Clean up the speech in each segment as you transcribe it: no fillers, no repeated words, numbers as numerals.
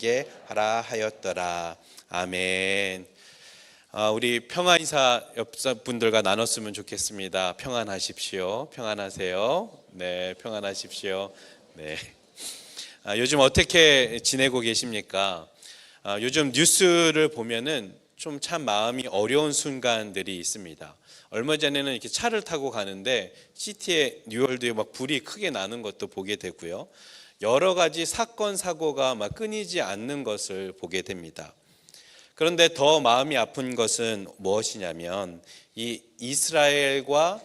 되게 하라 하였더라. 아멘. 우리 평안 인사 옆분들과 나눴으면 좋겠습니다. 평안하십시오. 평안하세요. 네, 평안하십시오. 네. 요즘 어떻게 지내고 계십니까? 요즘 뉴스를 보면은 좀 참 마음이 어려운 순간들이 있습니다. 얼마 전에는 이렇게 차를 타고 가는데 시티에 뉴월드에 막 불이 크게 나는 것도 보게 되고요. 여러 가지 사건 사고가 막 끊이지 않는 것을 보게 됩니다. 그런데 더 마음이 아픈 것은 무엇이냐면 이 이스라엘과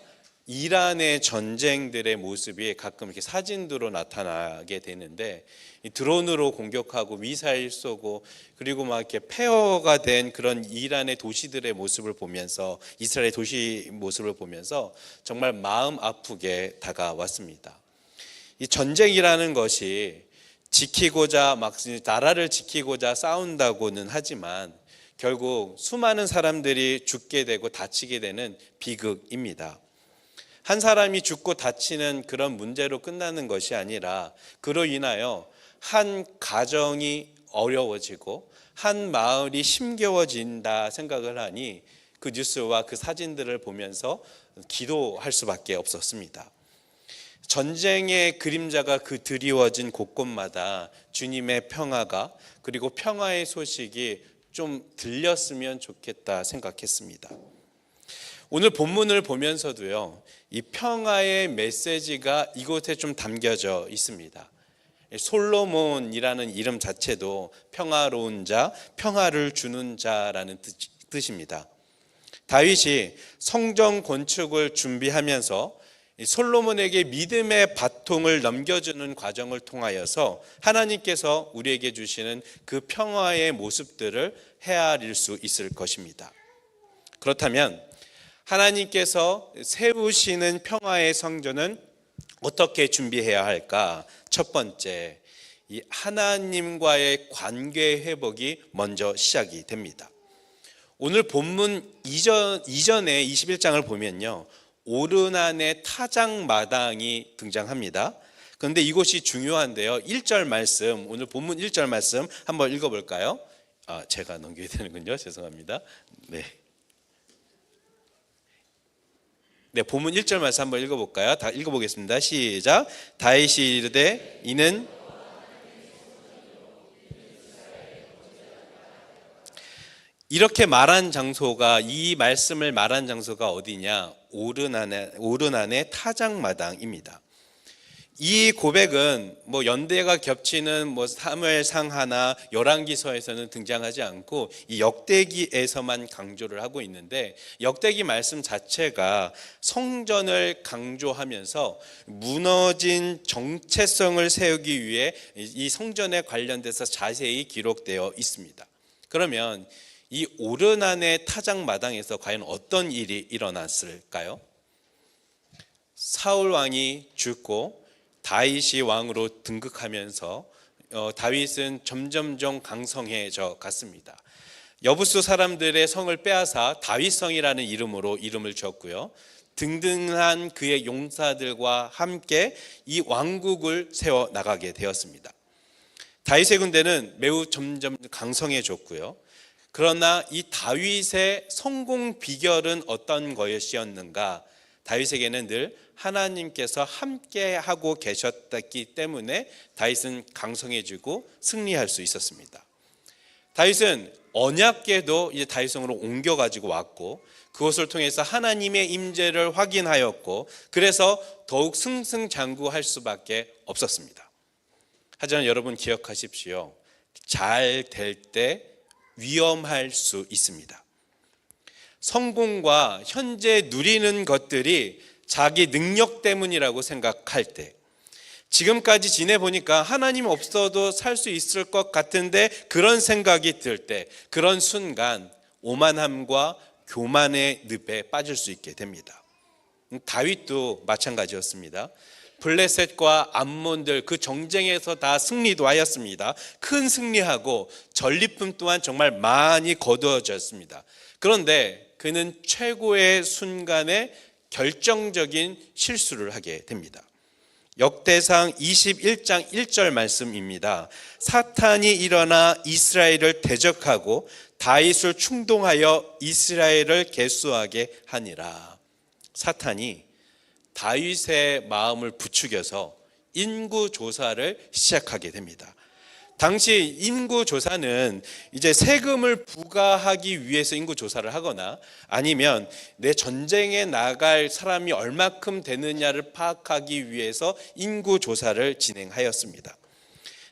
이란의 전쟁들의 모습이 가끔 이렇게 사진으로 나타나게 되는데, 이 드론으로 공격하고 미사일 쏘고 그리고 막 이렇게 폐허가 된 그런 이란의 도시들의 모습을 보면서, 이스라엘의 도시 모습을 보면서 정말 마음 아프게 다가왔습니다. 이 전쟁이라는 것이 지키고자 막 나라를 지키고자 싸운다고는 하지만 결국 수많은 사람들이 죽게 되고 다치게 되는 비극입니다. 한 사람이 죽고 다치는 그런 문제로 끝나는 것이 아니라 그로 인하여 한 가정이 어려워지고 한 마을이 힘겨워진다 생각을 하니 그 뉴스와 그 사진들을 보면서 기도할 수밖에 없었습니다. 전쟁의 그림자가 그 드리워진 곳곳마다 주님의 평화가, 그리고 평화의 소식이 좀 들렸으면 좋겠다 생각했습니다. 오늘 본문을 보면서도요, 이 평화의 메시지가 이곳에 좀 담겨져 있습니다. 솔로몬이라는 이름 자체도 평화로운 자, 평화를 주는 자라는 뜻입니다. 다윗이 성전 건축을 준비하면서 솔로몬에게 믿음의 바통을 넘겨주는 과정을 통하여서 하나님께서 우리에게 주시는 그 평화의 모습들을 헤아릴 수 있을 것입니다. 그렇다면 하나님께서 세우시는 평화의 성전은 어떻게 준비해야 할까? 첫 번째, 이 하나님과의 관계 회복이 먼저 시작이 됩니다. 오늘 본문 이전에 21장을 보면요, 오르난의 타작마당이 등장합니다. 그런데 이것이 중요한데요, 1절 말씀, 오늘 본문 1절 말씀 한번 읽어볼까요? 제가 넘겨야 되는군요. 죄송합니다. 네, 본문 1절 말씀 한번 읽어볼까요? 다 읽어보겠습니다. 시작. 다윗이 이르되 이는 이렇게 말한 장소가, 이 말씀을 말한 장소가 어디냐? 오르난의 타작마당입니다. 이 고백은 연대가 겹치는 사무엘상 하나 열왕기서에서는 등장하지 않고 이 역대기에서만 강조를 하고 있는데, 역대기 말씀 자체가 성전을 강조하면서 무너진 정체성을 세우기 위해 이 성전에 관련돼서 자세히 기록되어 있습니다. 그러면 이 오르난의 타작마당에서 과연 어떤 일이 일어났을까요? 사울 왕이 죽고 다윗이 왕으로 등극하면서 다윗은 점점점 강성해져 갔습니다. 여부수 사람들의 성을 빼앗아 다윗성이라는 이름으로 이름을 지었고요, 등등한 그의 용사들과 함께 이 왕국을 세워 나가게 되었습니다. 다윗의 군대는 매우 점점 강성해졌고요. 그러나 이 다윗의 성공 비결은 어떤 것이었는가? 다윗에게는 늘 하나님께서 함께하고 계셨기 때문에 다윗은 강성해지고 승리할 수 있었습니다. 다윗은 언약궤도 이제 다윗성으로 옮겨가지고 왔고, 그것을 통해서 하나님의 임재를 확인하였고, 그래서 더욱 승승장구할 수밖에 없었습니다. 하지만 여러분 기억하십시오. 잘 될 때 위험할 수 있습니다. 성공과 현재 누리는 것들이 자기 능력 때문이라고 생각할 때, 지금까지 지내보니까 하나님 없어도 살 수 있을 것 같은데 그런 생각이 들 때, 그런 순간 오만함과 교만의 늪에 빠질 수 있게 됩니다. 다윗도 마찬가지였습니다. 블레셋과 암몬들 그 정쟁에서 다 승리도 하였습니다. 큰 승리하고 전리품 또한 정말 많이 거두어졌습니다. 그런데 그는 최고의 순간에 결정적인 실수를 하게 됩니다. 역대상 21장 1절 말씀입니다. 사탄이 일어나 이스라엘을 대적하고 다윗을 충동하여 이스라엘을 계수하게 하니라. 사탄이 다윗의 마음을 부추겨서 인구 조사를 시작하게 됩니다. 당시 인구 조사는 이제 세금을 부과하기 위해서 인구 조사를 하거나 아니면 내 전쟁에 나갈 사람이 얼마큼 되느냐를 파악하기 위해서 인구 조사를 진행하였습니다.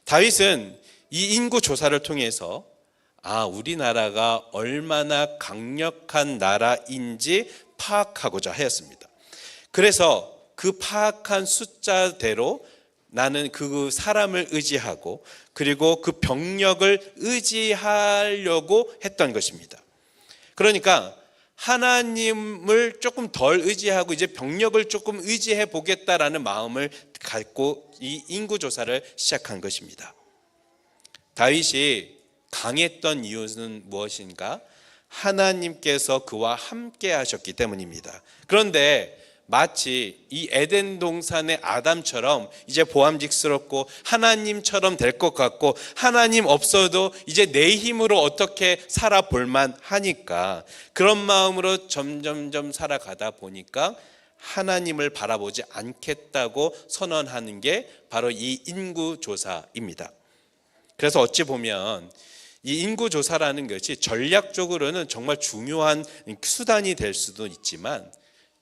다윗은 이 인구 조사를 통해서 우리나라가 얼마나 강력한 나라인지 파악하고자 하였습니다. 그래서 그 파악한 숫자대로 나는 그 사람을 의지하고 그리고 그 병력을 의지하려고 했던 것입니다. 그러니까 하나님을 조금 덜 의지하고 이제 병력을 조금 의지해 보겠다라는 마음을 갖고 이 인구조사를 시작한 것입니다. 다윗이 강했던 이유는 무엇인가? 하나님께서 그와 함께 하셨기 때문입니다. 그런데 마치 이 에덴 동산의 아담처럼 이제 보암직스럽고 하나님처럼 될 것 같고 하나님 없어도 이제 내 힘으로 어떻게 살아볼만 하니까 그런 마음으로 점점점 살아가다 보니까 하나님을 바라보지 않겠다고 선언하는 게 바로 이 인구조사입니다. 그래서 어찌 보면 이 인구조사라는 것이 전략적으로는 정말 중요한 수단이 될 수도 있지만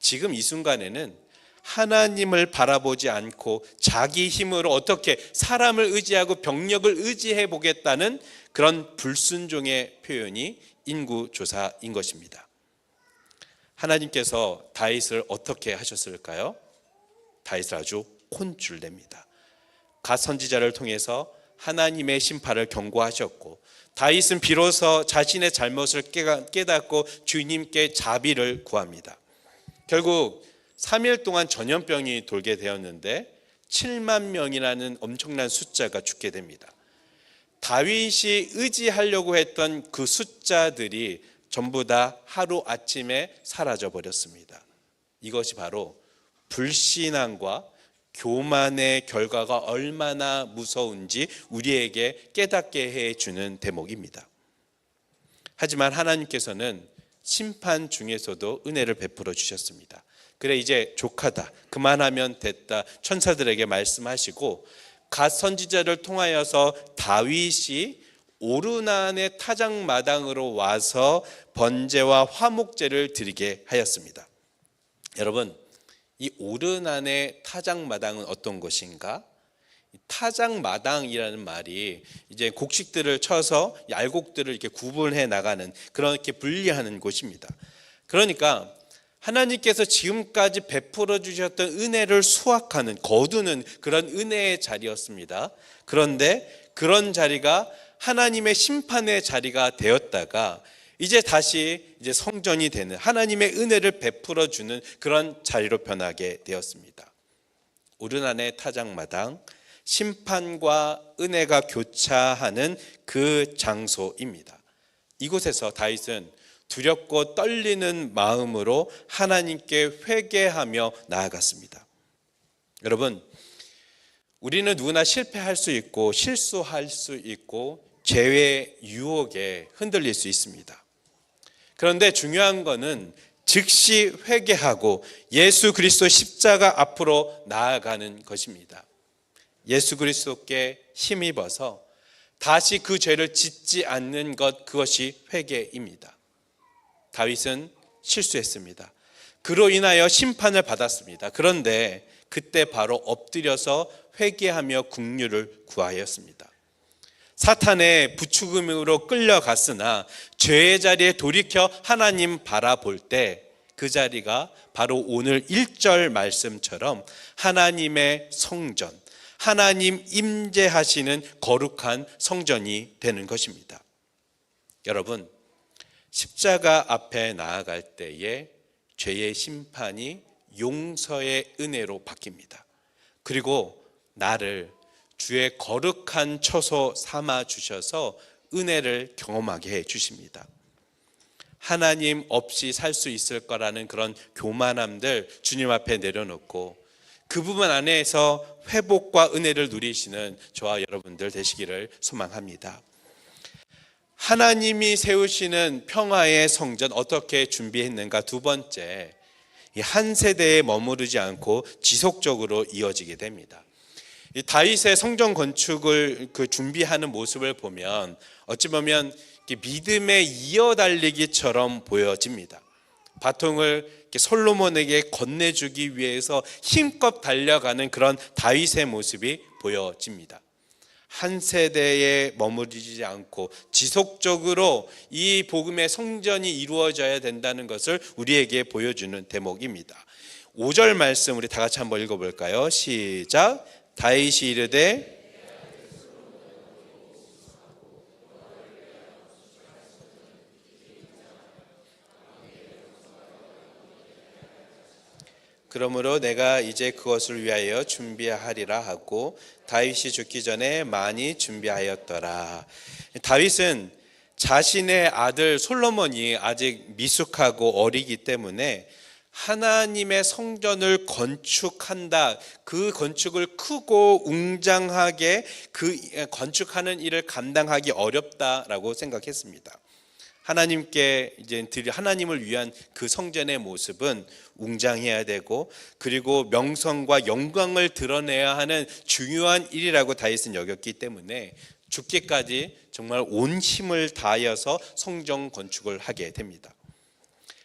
지금 이 순간에는 하나님을 바라보지 않고 자기 힘으로 어떻게 사람을 의지하고 병력을 의지해 보겠다는 그런 불순종의 표현이 인구조사인 것입니다. 하나님께서 다윗을 어떻게 하셨을까요? 다윗을 아주 혼쭐 냅니다. 갓 선지자를 통해서 하나님의 심판을 경고하셨고 다윗은 비로소 자신의 잘못을 깨닫고 주님께 자비를 구합니다. 결국 3일 동안 전염병이 돌게 되었는데 7만 명이라는 엄청난 숫자가 죽게 됩니다. 다윗이 의지하려고 했던 그 숫자들이 전부 다 하루아침에 사라져 버렸습니다. 이것이 바로 불신앙과 교만의 결과가 얼마나 무서운지 우리에게 깨닫게 해주는 대목입니다. 하지만 하나님께서는 심판 중에서도 은혜를 베풀어 주셨습니다. 그래 이제 족하다, 그만하면 됐다 천사들에게 말씀하시고 갓 선지자를 통하여서 다윗이 오르난의 타작마당으로 와서 번제와 화목제를 드리게 하였습니다. 여러분, 이 오르난의 타작마당은 어떤 것인가? 타작마당이라는 말이 이제 곡식들을 쳐서 알곡들을 이렇게 구분해 나가는 그렇게 분리하는 곳입니다. 그러니까 하나님께서 지금까지 베풀어 주셨던 은혜를 수확하는 거두는 그런 은혜의 자리였습니다. 그런데 그런 자리가 하나님의 심판의 자리가 되었다가 이제 다시 이제 성전이 되는 하나님의 은혜를 베풀어 주는 그런 자리로 변하게 되었습니다. 오르난의 타작마당, 심판과 은혜가 교차하는 그 장소입니다. 이곳에서 다윗은 두렵고 떨리는 마음으로 하나님께 회개하며 나아갔습니다. 여러분, 우리는 누구나 실패할 수 있고 실수할 수 있고 죄의 유혹에 흔들릴 수 있습니다. 그런데 중요한 것은 즉시 회개하고 예수 그리스도 십자가 앞으로 나아가는 것입니다. 예수 그리스도께 힘입어서 다시 그 죄를 짓지 않는 것, 그것이 회개입니다. 다윗은 실수했습니다. 그로 인하여 심판을 받았습니다. 그런데 그때 바로 엎드려서 회개하며 긍휼을 구하였습니다. 사탄의 부추김으로 끌려갔으나 죄의 자리에 돌이켜 하나님 바라볼 때 그 자리가 바로 오늘 1절 말씀처럼 하나님의 성전, 하나님 임재하시는 거룩한 성전이 되는 것입니다. 여러분, 십자가 앞에 나아갈 때에 죄의 심판이 용서의 은혜로 바뀝니다. 그리고 나를 주의 거룩한 처소 삼아 주셔서 은혜를 경험하게 해 주십니다. 하나님 없이 살 수 있을 거라는 그런 교만함들 주님 앞에 내려놓고 그 부분 안에서 회복과 은혜를 누리시는 저와 여러분들 되시기를 소망합니다. 하나님이 세우시는 평화의 성전 어떻게 준비했는가? 두 번째, 한 세대에 머무르지 않고 지속적으로 이어지게 됩니다. 이 다윗의 성전 건축을 준비하는 모습을 보면 어찌 보면 믿음의 이어달리기처럼 보여집니다. 바통을 솔로몬에게 건네주기 위해서 힘껏 달려가는 그런 다윗의 모습이 보여집니다. 한 세대에 머무르지 않고 지속적으로 이 복음의 성전이 이루어져야 된다는 것을 우리에게 보여주는 대목입니다. 5절 말씀 우리 다 같이 한번 읽어볼까요? 시작. 다윗이 이르되 그러므로 내가 이제 그것을 위하여 준비하리라 하고 다윗이 죽기 전에 많이 준비하였더라. 다윗은 자신의 아들 솔로몬이 아직 미숙하고 어리기 때문에 하나님의 성전을 건축한다, 그 건축을 크고 웅장하게 그 건축하는 일을 감당하기 어렵다라고 생각했습니다. 하나님께 이제 하나님을 위한 그 성전의 모습은 웅장해야 되고, 그리고 명성과 영광을 드러내야 하는 중요한 일이라고 다윗은 여겼기 때문에 죽기까지 정말 온 힘을 다하여서 성전 건축을 하게 됩니다.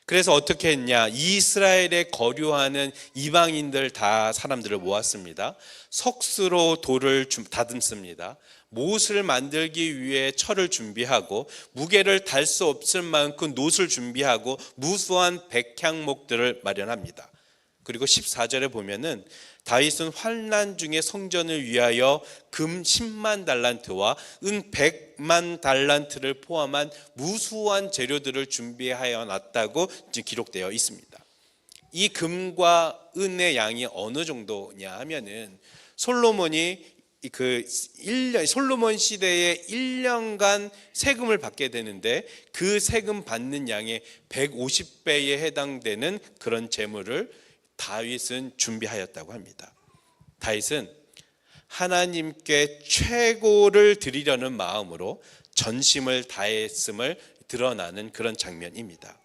그래서 어떻게 했냐? 이스라엘에 거류하는 이방인들 다 사람들을 모았습니다. 석수로 돌을 다듬습니다. 못을 만들기 위해 철을 준비하고, 무게를 달 수 없을 만큼 놋을 준비하고, 무수한 백향목들을 마련합니다. 그리고 14절에 보면은 다윗은 환난 중에 성전을 위하여 금 10만 달란트와 은 100만 달란트를 포함한 무수한 재료들을 준비하여 놨다고 기록되어 있습니다. 이 금과 은의 양이 어느 정도냐 하면은 솔로몬이 솔로몬 시대에 1년간 세금을 받게 되는데 그 세금 받는 양의 150배에 해당되는 그런 재물을 다윗은 준비하였다고 합니다. 다윗은 하나님께 최고를 드리려는 마음으로 전심을 다했음을 드러나는 그런 장면입니다.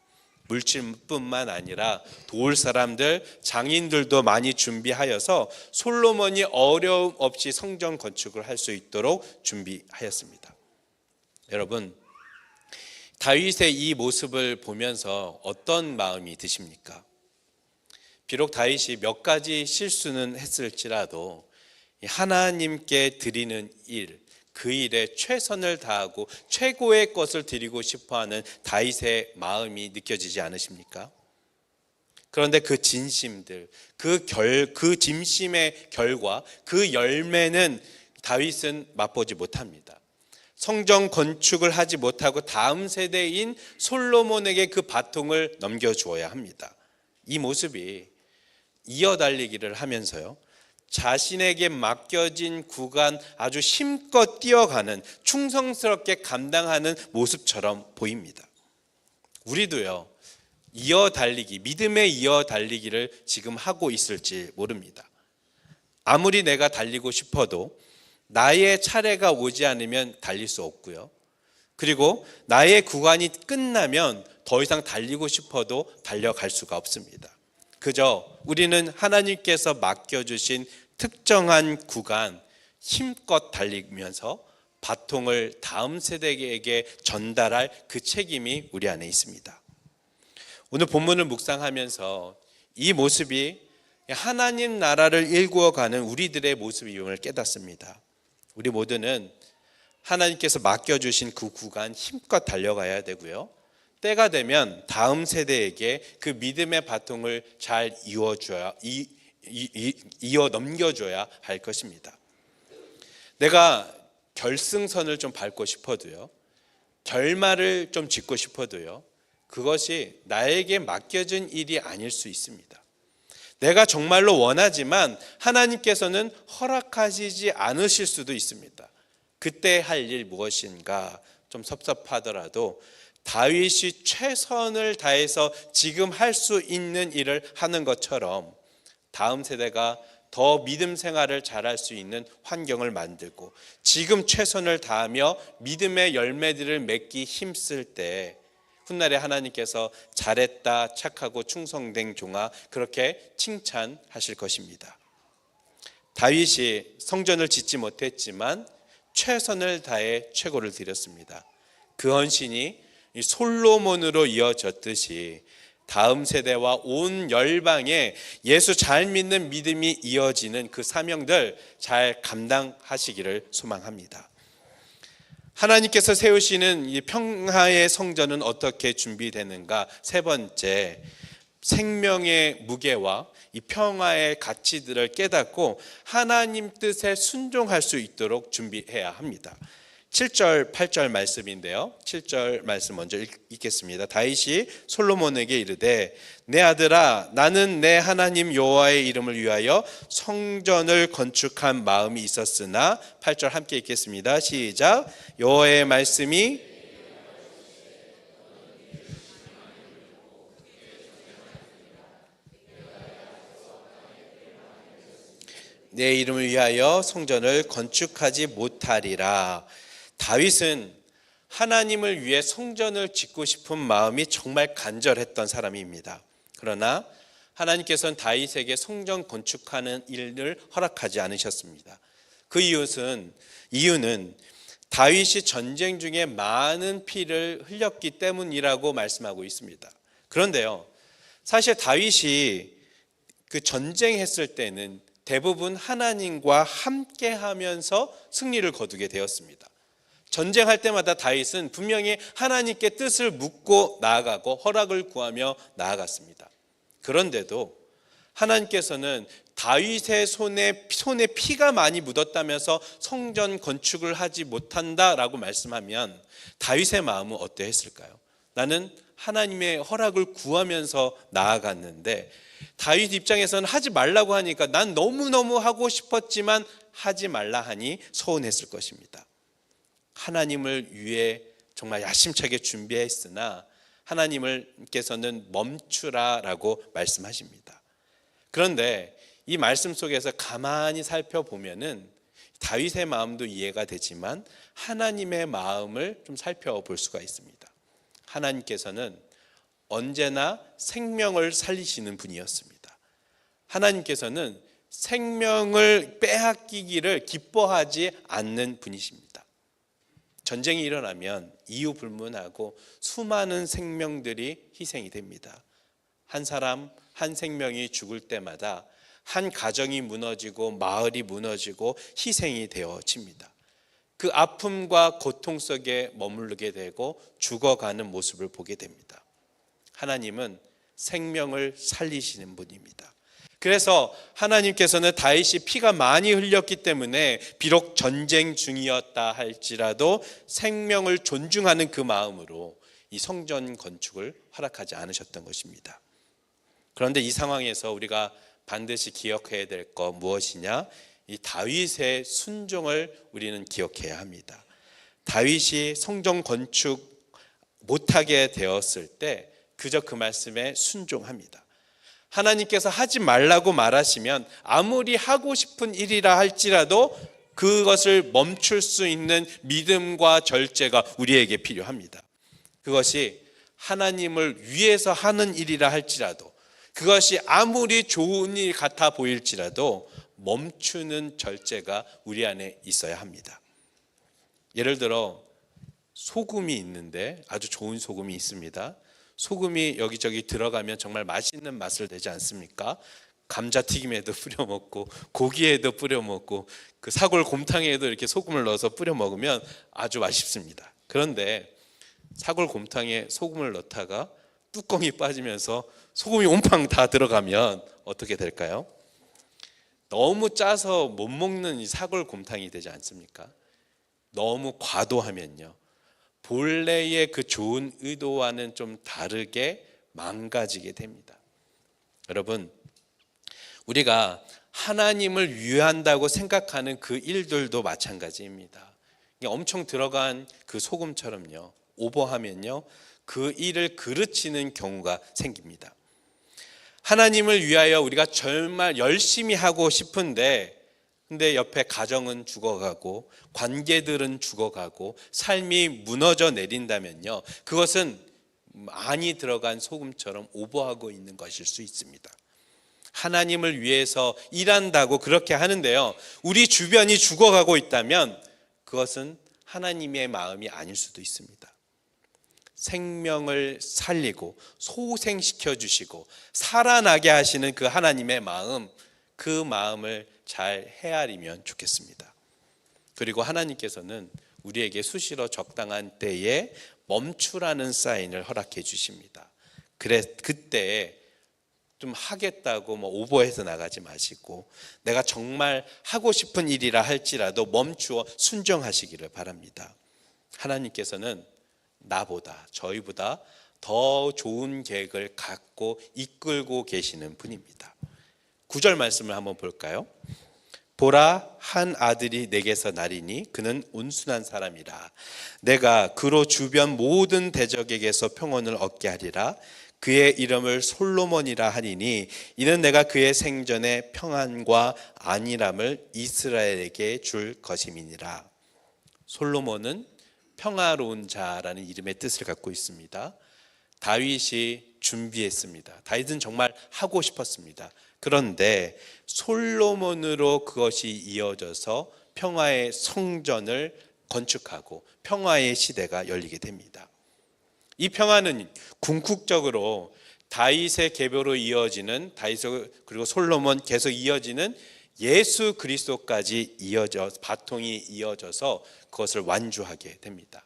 물질뿐만 아니라 도울 사람들, 장인들도 많이 준비하여서 솔로몬이 어려움 없이 성전 건축을 할 수 있도록 준비하였습니다. 여러분, 다윗의 이 모습을 보면서 어떤 마음이 드십니까? 비록 다윗이 몇 가지 실수는 했을지라도 하나님께 드리는 일, 그 일에 최선을 다하고 최고의 것을 드리고 싶어하는 다윗의 마음이 느껴지지 않으십니까? 그런데 그 진심들, 그 진심의 결과, 그 열매는 다윗은 맛보지 못합니다. 성전 건축을 하지 못하고 다음 세대인 솔로몬에게 그 바통을 넘겨주어야 합니다. 이 모습이 이어달리기를 하면서요, 자신에게 맡겨진 구간 아주 힘껏 뛰어가는, 충성스럽게 감당하는 모습처럼 보입니다. 우리도요, 이어달리기, 믿음의 이어달리기를 지금 하고 있을지 모릅니다. 아무리 내가 달리고 싶어도 나의 차례가 오지 않으면 달릴 수 없고요, 그리고 나의 구간이 끝나면 더 이상 달리고 싶어도 달려갈 수가 없습니다. 그저 우리는 하나님께서 맡겨주신 특정한 구간 힘껏 달리면서 바통을 다음 세대에게 전달할 그 책임이 우리 안에 있습니다. 오늘 본문을 묵상하면서 이 모습이 하나님 나라를 일구어가는 우리들의 모습임을 깨닫습니다. 우리 모두는 하나님께서 맡겨주신 그 구간 힘껏 달려가야 되고요, 때가 되면 다음 세대에게 그 믿음의 바통을 잘 이어 넘겨줘야 할 것입니다. 내가 결승선을 좀 밟고 싶어도요, 결말을 좀 짓고 싶어도요, 그것이 나에게 맡겨진 일이 아닐 수 있습니다. 내가 정말로 원하지만 하나님께서는 허락하시지 않으실 수도 있습니다. 그때 할 일 무엇인가 좀 섭섭하더라도 다윗이 최선을 다해서 지금 할 수 있는 일을 하는 것처럼 다음 세대가 더 믿음 생활을 잘할 수 있는 환경을 만들고 지금 최선을 다하며 믿음의 열매들을 맺기 힘쓸 때 훗날에 하나님께서 잘했다, 착하고 충성된 종아 그렇게 칭찬하실 것입니다. 다윗이 성전을 짓지 못했지만 최선을 다해 최고를 드렸습니다. 그 헌신이 솔로몬으로 이어졌듯이 다음 세대와 온 열방에 예수 잘 믿는 믿음이 이어지는 그 사명들 잘 감당하시기를 소망합니다. 하나님께서 세우시는 이 평화의 성전은 어떻게 준비되는가? 세 번째, 생명의 무게와 이 평화의 가치들을 깨닫고 하나님 뜻에 순종할 수 있도록 준비해야 합니다. 7절, 8절 말씀인데요. 7절 말씀 먼저 읽겠습니다. 다윗이 솔로몬에게 이르되 내 아들아 나는 내 하나님 여호와의 이름을 위하여 성전을 건축한 마음이 있었으나 8절 함께 읽겠습니다. 시작. 여호와의 말씀이 내 이름을 위하여 성전을 건축하지 못하리라. 다윗은 하나님을 위해 성전을 짓고 싶은 마음이 정말 간절했던 사람입니다. 그러나 하나님께서는 다윗에게 성전 건축하는 일을 허락하지 않으셨습니다. 그 이유는 다윗이 전쟁 중에 많은 피를 흘렸기 때문이라고 말씀하고 있습니다. 그런데요, 사실 다윗이 그 전쟁했을 때는 대부분 하나님과 함께 하면서 승리를 거두게 되었습니다. 전쟁할 때마다 다윗은 분명히 하나님께 뜻을 묻고 나아가고 허락을 구하며 나아갔습니다. 그런데도 하나님께서는 다윗의 손에 피가 많이 묻었다면서 성전 건축을 하지 못한다라고 말씀하면 다윗의 마음은 어떠했을까요? 나는 하나님의 허락을 구하면서 나아갔는데 다윗 입장에서는 하지 말라고 하니까 난 너무너무 하고 싶었지만 하지 말라 하니 서운했을 것입니다. 하나님을 위해 정말 야심차게 준비했으나 하나님께서는 멈추라라고 말씀하십니다. 그런데 이 말씀 속에서 가만히 살펴보면은 다윗의 마음도 이해가 되지만 하나님의 마음을 좀 살펴볼 수가 있습니다. 하나님께서는 언제나 생명을 살리시는 분이었습니다. 하나님께서는 생명을 빼앗기기를 기뻐하지 않는 분이십니다. 전쟁이 일어나면 이유 불문하고 수많은 생명들이 희생이 됩니다. 한 사람, 한 생명이 죽을 때마다 한 가정이 무너지고 마을이 무너지고 희생이 되어집니다. 그 아픔과 고통 속에 머무르게 되고 죽어가는 모습을 보게 됩니다. 하나님은 생명을 살리시는 분입니다. 그래서 하나님께서는 다윗이 피가 많이 흘렸기 때문에 비록 전쟁 중이었다 할지라도 생명을 존중하는 그 마음으로 이 성전 건축을 허락하지 않으셨던 것입니다. 그런데 이 상황에서 우리가 반드시 기억해야 될 것 무엇이냐? 이 다윗의 순종을 우리는 기억해야 합니다. 다윗이 성전 건축 못하게 되었을 때 그저 그 말씀에 순종합니다. 하나님께서 하지 말라고 말하시면 아무리 하고 싶은 일이라 할지라도 그것을 멈출 수 있는 믿음과 절제가 우리에게 필요합니다. 그것이 하나님을 위해서 하는 일이라 할지라도 그것이 아무리 좋은 일 같아 보일지라도 멈추는 절제가 우리 안에 있어야 합니다. 예를 들어 소금이 있는데 아주 좋은 소금이 있습니다. 소금이 여기저기 들어가면 정말 맛있는 맛을 내지 않습니까? 감자튀김에도 뿌려 먹고 고기에도 뿌려 먹고 그 사골 곰탕에도 이렇게 소금을 넣어서 뿌려 먹으면 아주 맛있습니다. 그런데 사골 곰탕에 소금을 넣다가 뚜껑이 빠지면서 소금이 온팡 다 들어가면 어떻게 될까요? 너무 짜서 못 먹는 이 사골 곰탕이 되지 않습니까? 너무 과도하면요 본래의 그 좋은 의도와는 좀 다르게 망가지게 됩니다. 여러분, 우리가 하나님을 위한다고 생각하는 그 일들도 마찬가지입니다. 엄청 들어간 그 소금처럼요 오버하면요 그 일을 그르치는 경우가 생깁니다. 하나님을 위하여 우리가 정말 열심히 하고 싶은데 근데 옆에 가정은 죽어가고 관계들은 죽어가고 삶이 무너져 내린다면요, 그것은 많이 들어간 소금처럼 오버하고 있는 것일 수 있습니다. 하나님을 위해서 일한다고 그렇게 하는데요, 우리 주변이 죽어가고 있다면 그것은 하나님의 마음이 아닐 수도 있습니다. 생명을 살리고 소생시켜 주시고 살아나게 하시는 그 하나님의 마음, 그 마음을 잘 헤아리면 좋겠습니다. 그리고 하나님께서는 우리에게 수시로 적당한 때에 멈추라는 사인을 허락해 주십니다. 그때 좀 하겠다고 오버해서 나가지 마시고 내가 정말 하고 싶은 일이라 할지라도 멈추어 순종하시기를 바랍니다. 하나님께서는 나보다, 저희보다 더 좋은 계획을 갖고 이끌고 계시는 분입니다. 9절 말씀을 한번 볼까요? 보라, 한 아들이 내게서 나리니 그는 온순한 사람이라. 내가 그로 주변 모든 대적에게서 평온을 얻게 하리라. 그의 이름을 솔로몬이라 하리니 이는 내가 그의 생전에 평안과 안일함을 이스라엘에게 줄 것임이니라. 솔로몬은 평화로운 자라는 이름의 뜻을 갖고 있습니다. 다윗이 준비했습니다. 다윗은 정말 하고 싶었습니다. 그런데 솔로몬으로 그것이 이어져서 평화의 성전을 건축하고 평화의 시대가 열리게 됩니다. 이 평화는 궁극적으로 다윗의 계보로 이어지는, 다윗 그리고 솔로몬 계속 이어지는 예수 그리스도까지 바통이 이어져서 그것을 완주하게 됩니다.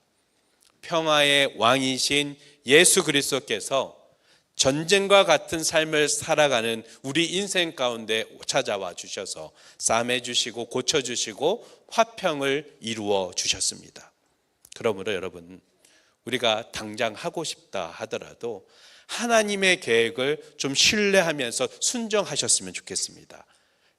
평화의 왕이신 예수 그리스도께서 전쟁과 같은 삶을 살아가는 우리 인생 가운데 찾아와 주셔서 싸매 주시고 고쳐 주시고 화평을 이루어 주셨습니다. 그러므로 여러분, 우리가 당장 하고 싶다 하더라도 하나님의 계획을 좀 신뢰하면서 순종하셨으면 좋겠습니다.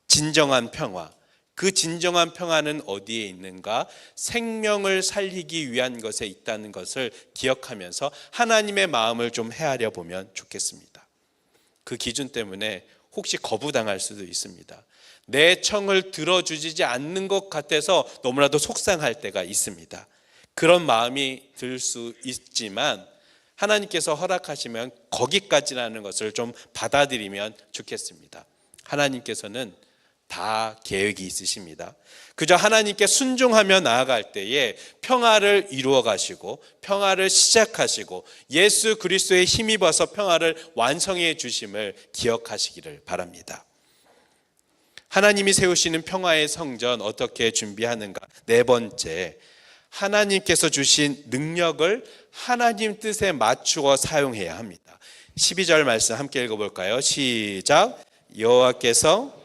진정한 평화, 그 진정한 평화는 어디에 있는가? 생명을 살리기 위한 것에 있다는 것을 기억하면서 하나님의 마음을 좀 헤아려 보면 좋겠습니다. 그 기준 때문에 혹시 거부당할 수도 있습니다. 내 청을 들어주지 않는 것 같아서 너무나도 속상할 때가 있습니다. 그런 마음이 들 수 있지만 하나님께서 허락하시면 거기까지라는 것을 좀 받아들이면 좋겠습니다. 하나님께서는 다 계획이 있으십니다. 그저 하나님께 순종하며 나아갈 때에 평화를 이루어 가시고 평화를 시작하시고 예수 그리스도의 힘입어서 평화를 완성해 주심을 기억하시기를 바랍니다. 하나님이 세우시는 평화의 성전 어떻게 준비하는가? 네 번째, 하나님께서 주신 능력을 하나님 뜻에 맞추어 사용해야 합니다. 12절 말씀 함께 읽어볼까요? 시작. 여호와께서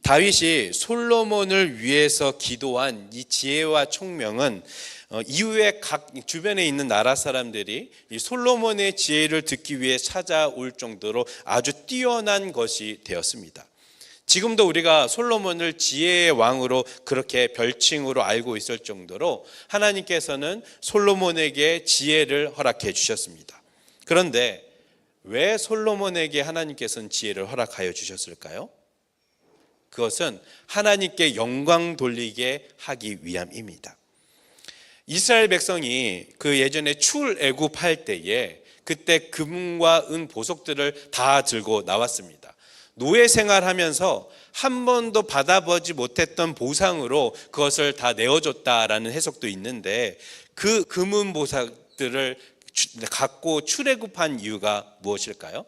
다윗이 솔로몬을 위해서 기도한 이 지혜와 총명은 이후에 각 주변에 있는 나라 사람들이 이 솔로몬의 지혜를 듣기 위해 찾아올 정도로 아주 뛰어난 것이 되었습니다. 지금도 우리가 솔로몬을 지혜의 왕으로 그렇게 별칭으로 알고 있을 정도로 하나님께서는 솔로몬에게 지혜를 허락해 주셨습니다. 그런데 왜 솔로몬에게 하나님께서는 지혜를 허락하여 주셨을까요? 그것은 하나님께 영광 돌리게 하기 위함입니다. 이스라엘 백성이 그 예전에 출애굽할 때에 그때 금과 은 보석들을 다 들고 나왔습니다. 노예 생활하면서 한 번도 받아보지 못했던 보상으로 그것을 다 내어줬다라는 해석도 있는데 그 금은 보석들을 갖고 출애굽한 이유가 무엇일까요?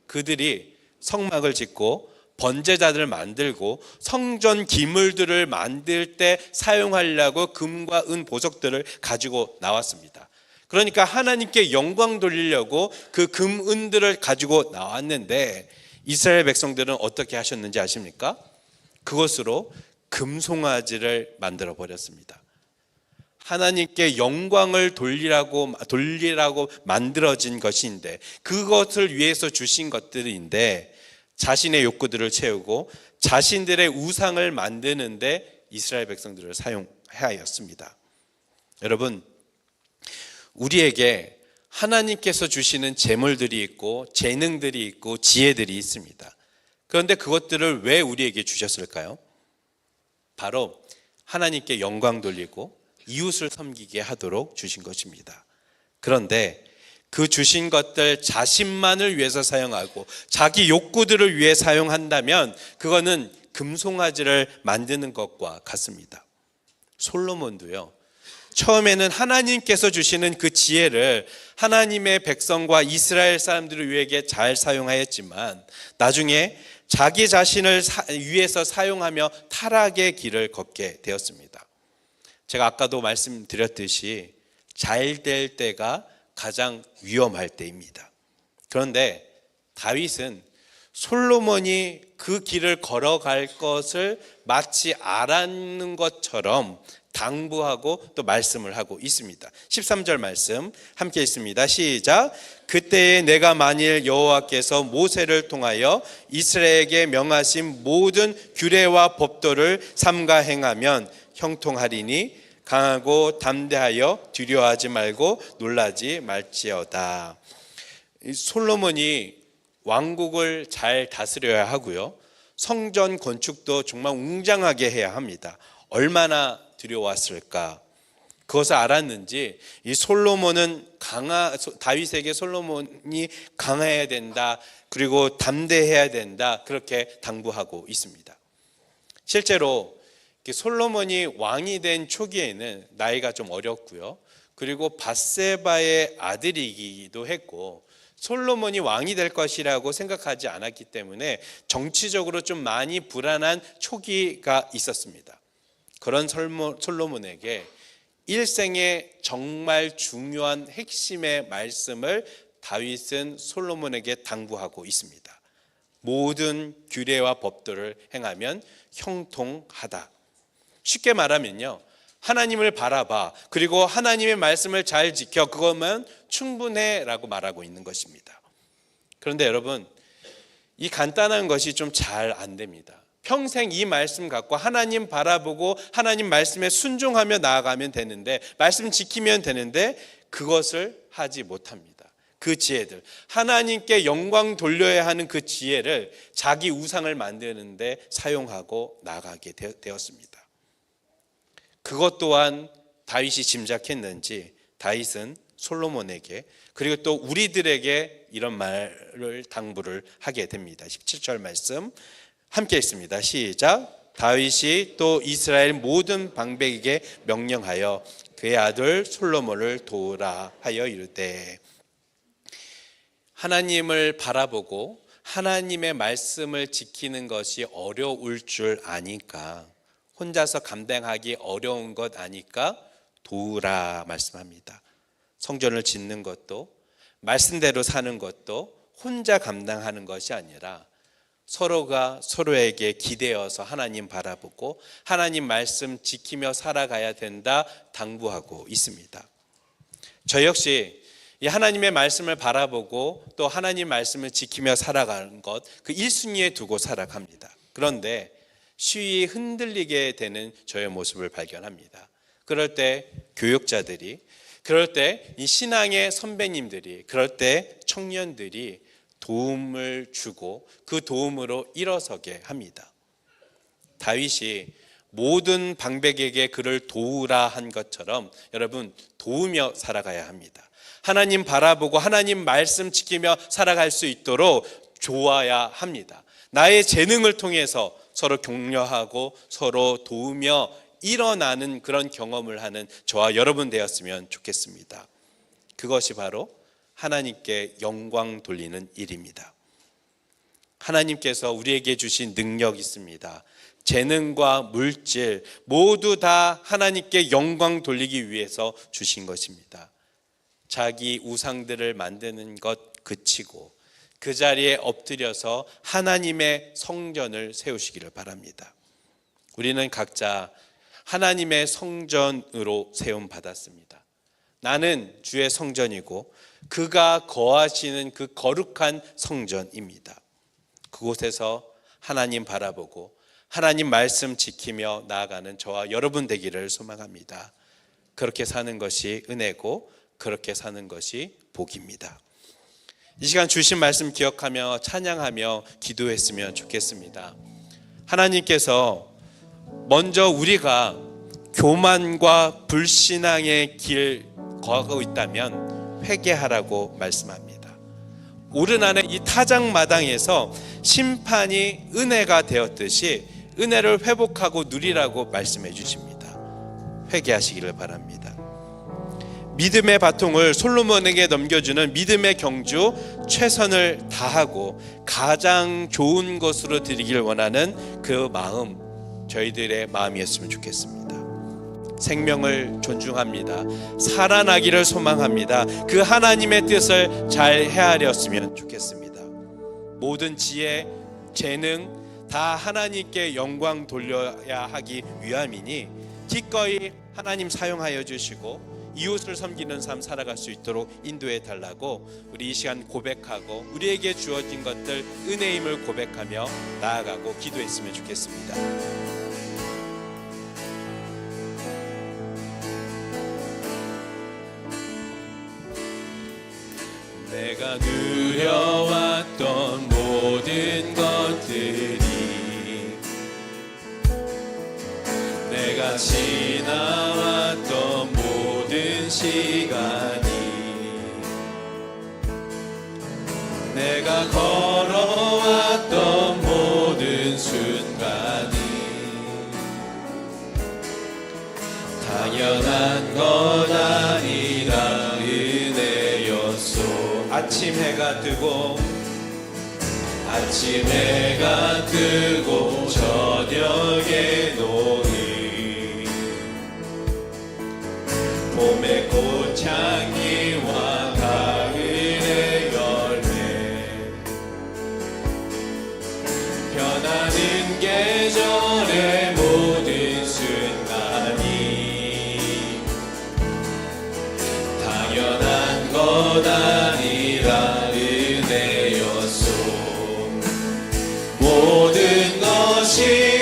그들이 성막을 짓고 번제자들을 만들고 성전 기물들을 만들 때 사용하려고 금과 은 보석들을 가지고 나왔습니다. 그러니까 하나님께 영광 돌리려고 그 금, 은들을 가지고 나왔는데 이스라엘 백성들은 어떻게 하셨는지 아십니까? 그것으로 금송아지를 만들어 버렸습니다. 하나님께 영광을 돌리라고 만들어진 것인데 그것을 위해서 주신 것들인데 자신의 욕구들을 채우고 자신들의 우상을 만드는데 이스라엘 백성들을 사용하였습니다. 여러분, 우리에게 하나님께서 주시는 재물들이 있고 재능들이 있고 지혜들이 있습니다. 그런데 그것들을 왜 우리에게 주셨을까요? 바로 하나님께 영광 돌리고 이웃을 섬기게 하도록 주신 것입니다. 그런데 그 주신 것들 자신만을 위해서 사용하고 자기 욕구들을 위해 사용한다면 그거는 금송아지를 만드는 것과 같습니다. 솔로몬도요, 처음에는 하나님께서 주시는 그 지혜를 하나님의 백성과 이스라엘 사람들을 위해 잘 사용하였지만 나중에 자기 자신을 위해서 사용하며 타락의 길을 걷게 되었습니다. 제가 아까도 말씀드렸듯이 잘 될 때가 가장 위험할 때입니다. 그런데 다윗은 솔로몬이 그 길을 걸어갈 것을 마치 알았는 것처럼 당부하고 또 말씀을 하고 있습니다. 13절 말씀 함께 있습니다. 시작. 그때에 내가 만일 여호와께서 모세를 통하여 이스라엘에게 명하신 모든 규례와 법도를 삼가 행하면 형통하리니 강하고 담대하여 두려워하지 말고 놀라지 말지어다. 솔로몬이 왕국을 잘 다스려야 하고요, 성전 건축도 정말 웅장하게 해야 합니다. 얼마나 두려웠을까? 그것을 알았는지 이 솔로몬은 다윗에게 솔로몬이 강해야 된다, 그리고 담대해야 된다, 그렇게 당부하고 있습니다. 실제로 솔로몬이 왕이 된 초기에는 나이가 좀 어렸고요, 그리고 밧세바의 아들이기도 했고 솔로몬이 왕이 될 것이라고 생각하지 않았기 때문에 정치적으로 좀 많이 불안한 초기가 있었습니다. 그런 솔로몬에게 일생의 정말 중요한 핵심의 말씀을 다윗은 솔로몬에게 당부하고 있습니다. 모든 규례와 법도를 행하면 형통하다. 쉽게 말하면요, 하나님을 바라봐, 그리고 하나님의 말씀을 잘 지켜, 그거면 충분해 라고 말하고 있는 것입니다. 그런데 여러분, 이 간단한 것이 좀 잘 안 됩니다. 평생 이 말씀 갖고 하나님 바라보고 하나님 말씀에 순종하며 나아가면 되는데, 말씀 지키면 되는데 그것을 하지 못합니다. 그 지혜들, 하나님께 영광 돌려야 하는 그 지혜를 자기 우상을 만드는데 사용하고 나가게 되었습니다. 그것 또한 다윗이 짐작했는지 다윗은 솔로몬에게, 그리고 또 우리들에게 이런 말을 당부를 하게 됩니다. 17절 말씀 함께 있습니다. 시작. 다윗이 또 이스라엘 모든 방백에게 명령하여 그의 아들 솔로몬을 도우라 하여 이르되, 하나님을 바라보고 하나님의 말씀을 지키는 것이 어려울 줄 아니까, 혼자서 감당하기 어려운 것 아니까 도우라 말씀합니다. 성전을 짓는 것도 말씀대로 사는 것도 혼자 감당하는 것이 아니라 서로가 서로에게 기대어서 하나님 바라보고 하나님 말씀 지키며 살아가야 된다 당부하고 있습니다. 저 역시 이 하나님의 말씀을 바라보고 또 하나님 말씀을 지키며 살아가는 것, 그 1순위에 두고 살아갑니다. 그런데 쉬이 흔들리게 되는 저의 모습을 발견합니다. 그럴 때 교육자들이, 그럴 때 이 신앙의 선배님들이, 그럴 때 청년들이 도움을 주고 그 도움으로 일어서게 합니다. 다윗이 모든 방백에게 그를 도우라 한 것처럼 여러분, 도우며 살아가야 합니다. 하나님 바라보고 하나님 말씀 지키며 살아갈 수 있도록 좋아야 합니다. 나의 재능을 통해서 서로 격려하고 서로 도우며 일어나는 그런 경험을 하는 저와 여러분 되었으면 좋겠습니다. 그것이 바로 하나님께 영광 돌리는 일입니다. 하나님께서 우리에게 주신 능력이 있습니다. 재능과 물질 모두 다 하나님께 영광 돌리기 위해서 주신 것입니다. 자기 우상들을 만드는 것 그치고 그 자리에 엎드려서 하나님의 성전을 세우시기를 바랍니다. 우리는 각자 하나님의 성전으로 세움 받았습니다. 나는 주의 성전이고 그가 거하시는 그 거룩한 성전입니다. 그곳에서 하나님 바라보고 하나님 말씀 지키며 나아가는 저와 여러분 되기를 소망합니다. 그렇게 사는 것이 은혜고 그렇게 사는 것이 복입니다. 이 시간 주신 말씀 기억하며 찬양하며 기도했으면 좋겠습니다. 하나님께서 먼저 우리가 교만과 불신앙의 길 거하고 있다면 회개하라고 말씀합니다. 오르나는 이 타작마당에서 심판이 은혜가 되었듯이 은혜를 회복하고 누리라고 말씀해 주십니다. 회개하시기를 바랍니다. 믿음의 바통을 솔로몬에게 넘겨주는 믿음의 경주, 최선을 다하고 가장 좋은 것으로 드리길 원하는 그 마음, 저희들의 마음이었으면 좋겠습니다. 생명을 존중합니다. 살아나기를 소망합니다. 그 하나님의 뜻을 잘 헤아렸으면 좋겠습니다. 모든 지혜, 재능 다 하나님께 영광 돌려야 하기 위함이니 기꺼이 하나님 사용하여 주시고 이웃을 섬기는 삶 살아갈 수 있도록 인도해 달라고 우리 이 시간 고백하고 우리에게 주어진 것들 은혜임을 고백하며 나아가고 기도했으면 좋겠습니다. 내가 누려왔던 모든 것들이 내가 지나왔던 모든 시간이 내가 걸어왔던 모든 순간이 당연한 건 아니라 은혜였소. 아침 해가 뜨고 저녁에 노을 봄의 꽃향기와 가을의 열매 변하는 계절의 모든 순간이 당연한 것 아니라 은혜였소. 모든 것이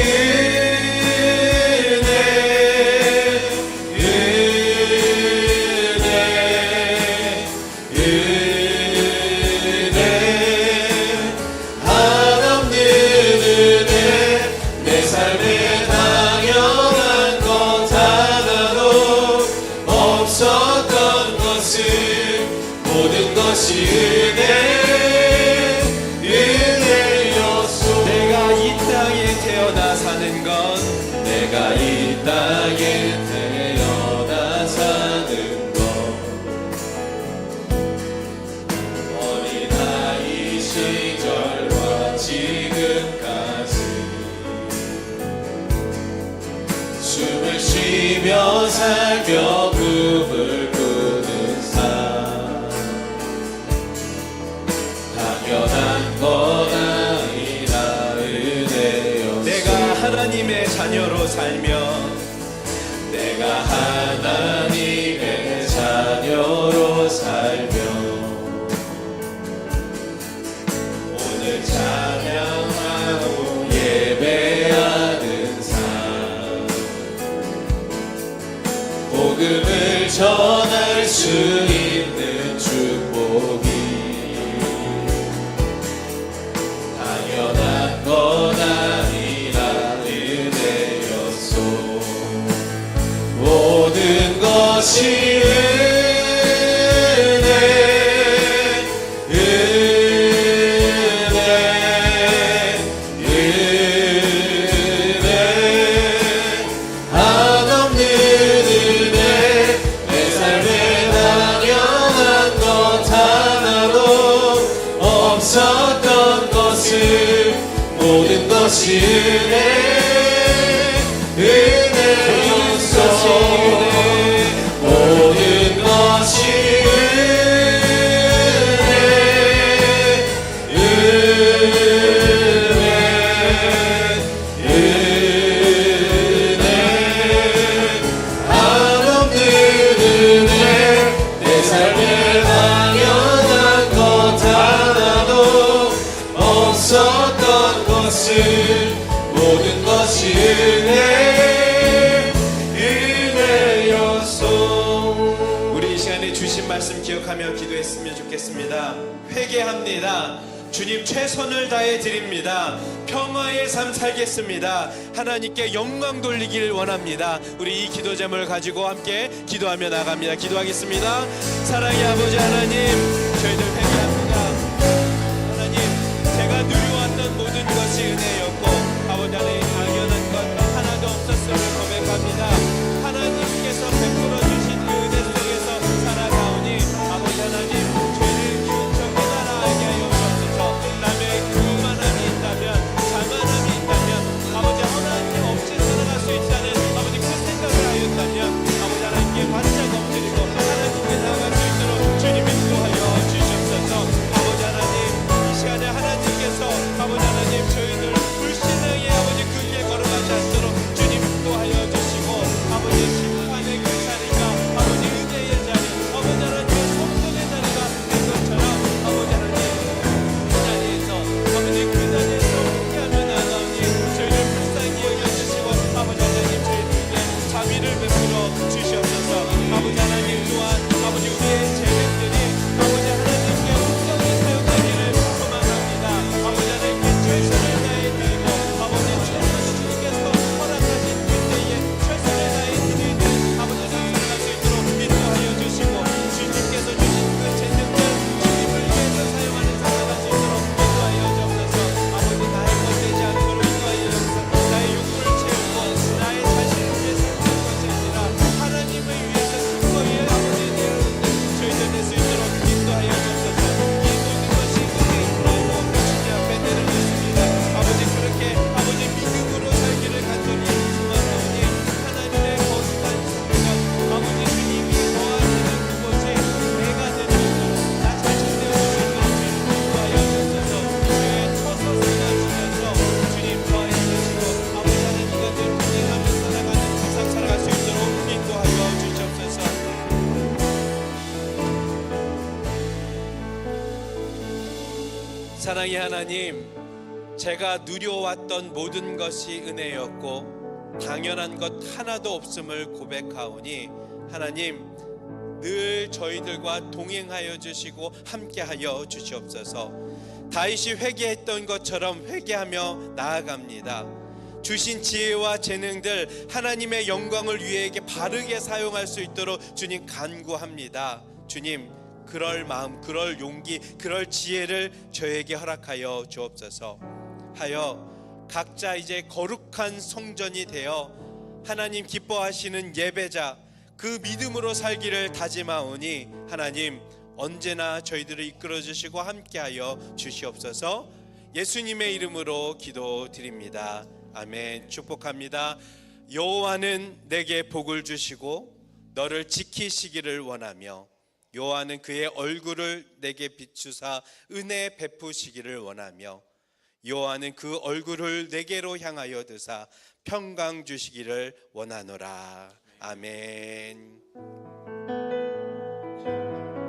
은혜였소. 내가 이 땅에 태어나 사는 건 내가 이 땅에 태어나 사는 건 어린아이 시절과 지금까지 숨을 쉬며 살며 꿈을 꾸는 삶 당연한 건 아니라 은혜였소. 내가 하나님의 자녀로 살면 내가 하나님의 자녀로 살면 오늘 찬양하고 예배하는 삶 복음을 전할 수 있는 축복이 당연한 건 아니라 은혜였소. 모든 것이 모든 것이 은혜였소. 모든 것이 한없는 은혜 내 삶에 당연한 것 하나도 없었던 것을 모든 것이 은혜였소. 우리 이 시간에 주신 말씀 기억하며 기도했으면 좋겠습니다. 회개합니다. 주님 최선을 다해 드립니다. 평화의 삶 살겠습니다. 하나님께 영광 돌리길 원합니다. 우리 이 기도 제목을 가지고 함께 기도하며 나갑니다. 기도하겠습니다. 사랑의 아버지 하나님, 저희들 회개합니다. 하나님, 제가 누려왔던 모든 것이 은혜였고 아버지 하나님 당연한 것 하나도 없었음을 고백합니다. 하나님께서 베풀어 주신 그 은혜 속에서 살아가오니 아버지 하나님, 죄를 기운쳐 깨달아 알게 하여 주옵소서. 남의 교만함이 있다면, 자만함이 있다면, 아버지 하나님 없이 살아갈 수 있다는 아버지 그 생각을 하였다면 아버지 하나님께 바짝 엎드리고 하나님께 나아갈 수 있도록 주님 인도하여 주시옵소서. 아버지 하나님, 이 시간에 하나님께서 아버지 하나님 저희들 불신앙의 아버지 그 길 걸어가지 않도록 주님 인도하여 주시고 아버지 심판의 그 자리가 아버지 은혜의 자리, 아버지 하나님 성도의 자리가 된 것처럼 아버지 하나님 그 자리에서 아버지 그 자리에서 함께하며 나가오니 저희를 불쌍히 여겨주시고 아버지 하나님 저희들에게 자비를 베풀어 주시옵소서. 아버지 하나님 또한 아버지 우리의 죄들이 아버지 하나님께 온전히 사용되기를 소망합니다. 아버지 하나님께 최선을 다해 드리고 아버지 주님께서 허락하신 그때에 최선을 다해 드리는 아버지 살아갈 수 있도록 인도하여 주시고 주님께서 주신 그 재능을 주님을 위해서 사용하는 살아갈 수 있도록 인도하여 주옵소서. 아버지 나의 것 되지 않도록 인도하여 주옵소서. 나의 욕구를 채우고 나의 자신을 위해서 사는 것이 아니라 하나님을 위해서 쓴 거에 아버지 되는 저희들 될 수 있도록 인도하여 주옵소서. 이 모든 것이 은혜이라고 주님 앞에 내려놓습니다. 아버지 그렇게 아버지 믿음으로 살기를 간절히 소망하오니 하나님의 거룩한 성전 아버지 주님이 거하시는 그곳에 내가 될 수 있도록 나 자신 되어 줄 수 있도록 주님 인도하여 주옵소서. 주의 처소 삼아주면서 주님 거하여 주시고 아버지 하나님 이것을 통행하며 살아가는 세상 살아갈 수 있도록 인도하여 주시옵소서. 사랑의 하나님, 제가 누려왔던 모든 것이 은혜였고 당연한 것 하나도 없음을 고백하오니 하나님 늘 저희들과 동행하여 주시고 함께하여 주시옵소서. 다윗이 회개했던 것처럼 회개하며 나아갑니다. 주신 지혜와 재능들 하나님의 영광을 위해게 바르게 사용할 수 있도록 주님 간구합니다. 주님 그럴 마음, 그럴 용기, 그럴 지혜를 저에게 허락하여 주옵소서. 하여 각자 이제 거룩한 성전이 되어 하나님 기뻐하시는 예배자 그 믿음으로 살기를 다짐하오니 하나님 언제나 저희들을 이끌어 주시고 함께하여 주시옵소서. 예수님의 이름으로 기도드립니다. 아멘. 축복합니다. 여호와는 내게 복을 주시고 너를 지키시기를 원하며 여호와는 그의 얼굴을 내게 비추사 은혜 베푸시기를 원하며 여호와는 그 얼굴을 내게로 향하여 드사 평강 주시기를 원하노라. 아멘.